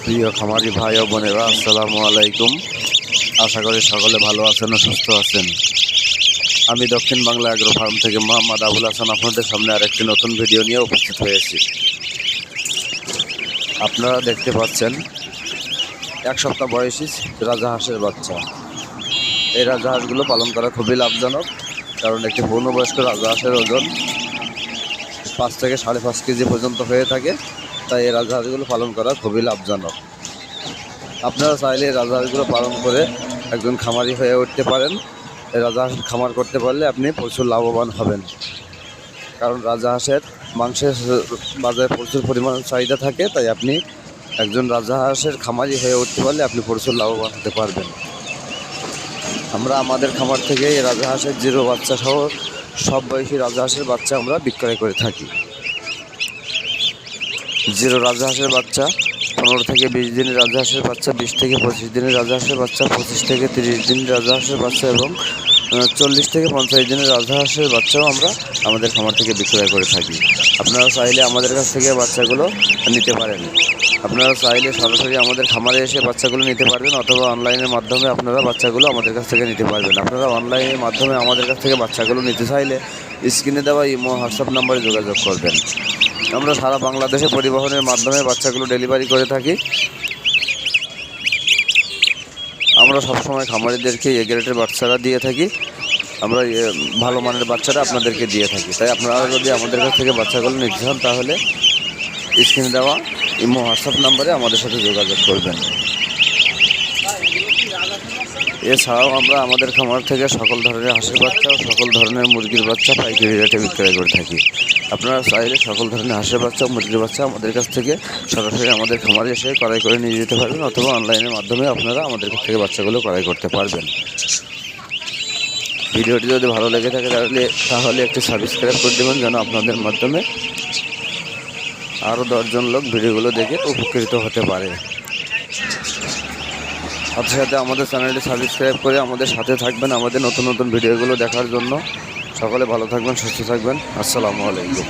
প্রিয় খামারি ভাই ও বোনেরা, আসসালামু আলাইকুম। আশা করি সকলে ভালো আছেন ও সুস্থ আছেন। আমি দক্ষিণ বাংলা এগ্রো ফার্ম থেকে মোহাম্মদ আবুল হাসান আপনাদের সামনে আরেকটি নতুন ভিডিও নিয়ে উপস্থিত হয়েছি। আপনারা দেখতে পাচ্ছেন 1 সপ্তাহ বয়সী রাজাহাঁসের বাচ্চা। এই রাজাহাঁসগুলো পালন করা খুবই লাভজনক, কারণ একটি পূর্ণবয়স্ক রাজাহাঁসের ওজন 5 থেকে 5.5 কেজি পর্যন্ত হয়ে থাকে। তাই এই রাজাহাঁসগুলো পালন করা খুবই লাভজনক। আপনারা চাইলে এই রাজাহাঁসগুলো পালন করে একজন খামারি হয়ে উঠতে পারেন। এই রাজাহাঁস খামার করতে পারলে আপনি প্রচুর লাভবান হবেন, কারণ রাজাহাঁসের মাংসের বাজারে প্রচুর পরিমাণ চাহিদা থাকে। তাই আপনি একজন রাজাহাঁসের খামারি হয়ে উঠতে পারলে আপনি প্রচুর লাভবান হতে পারবেন। আমরা আমাদের খামার থেকে এই রাজাহাঁসের জিরো বাচ্চা সহ সব বয়সী রাজাহাঁসের বাচ্চা আমরা বিক্রয় করে থাকি। জিরো রাজাহাঁসের বাচ্চা 15 থেকে 20 দিনের রাজাহাঁসের বাচ্চা, 20 থেকে 25 দিনের রাজাহাঁসের বাচ্চা, 25 থেকে 30 দিনের রাজাহাঁসের বাচ্চা এবং 40 থেকে 50 দিনের রাজাহাঁসের বাচ্চাও আমরা আমাদের খামার থেকে বিক্রয় করে থাকি। আপনারা চাইলে আমাদের কাছ থেকে বাচ্চাগুলো নিতে পারেন। আপনারা চাইলে সরাসরি আমাদের খামারে এসে বাচ্চাগুলো নিতে পারবেন, অথবা অনলাইনের মাধ্যমে আপনারা বাচ্চাগুলো আমাদের কাছ থেকে নিতে পারবেন। আপনারা অনলাইনের মাধ্যমে আমাদের কাছ থেকে বাচ্চাগুলো নিতে চাইলে স্ক্রিনে দেওয়া ইমো হোয়াটসঅ্যাপ নাম্বারে যোগাযোগ করবেন। আমরা সারা বাংলাদেশে পরিবহনের মাধ্যমে বাচ্চাগুলো ডেলিভারি করে থাকি। আমরা সবসময় খামারিদেরকে এ গ্রেডের বাচ্চারা দিয়ে থাকি। আমরা ভালো মানের বাচ্চারা আপনাদেরকে দিয়ে থাকি। তাই আপনারা যদি আমাদের কাছ থেকে বাচ্চাগুলো নিতে চান, তাহলে স্ক্রিনে দেওয়া ইমো হোয়াটসঅ্যাপ নাম্বারে আমাদের সাথে যোগাযোগ করবেন। এছাড়াও আমরা আমাদের খামার থেকে সকল ধরনের হাঁসের বাচ্চা ও সকল ধরনের মুরগির বাচ্চা পাইকারি রেটে বিক্রয় করে থাকি। আপনারা চাইলে সকল ধরনের হাঁসের বাচ্চা ও মুরগির বাচ্চা আমাদের কাছ থেকে সরাসরি আমাদের খামারে এসে ক্রয় করে নিয়ে যেতে পারবেন, অথবা অনলাইনের মাধ্যমে আপনারা আমাদের কাছ থেকে বাচ্চাগুলো ক্রয় করতে পারবেন। ভিডিওটি যদি ভালো লেগে থাকে তাহলে একটি সাবস্ক্রাইব করে দেবেন, যেন আপনাদের মাধ্যমে আরও 10 জন লোক ভিডিওগুলো দেখে উপকৃত হতে পারে। সাথে সাথে আমাদের চ্যানেলটি সাবস্ক্রাইব করে আমাদের সাথে থাকবেন আমাদের নতুন নতুন ভিডিওগুলো দেখার জন্য। সকলে ভালো থাকবেন, সুস্থ থাকবেন। আসসালামু আলাইকুম।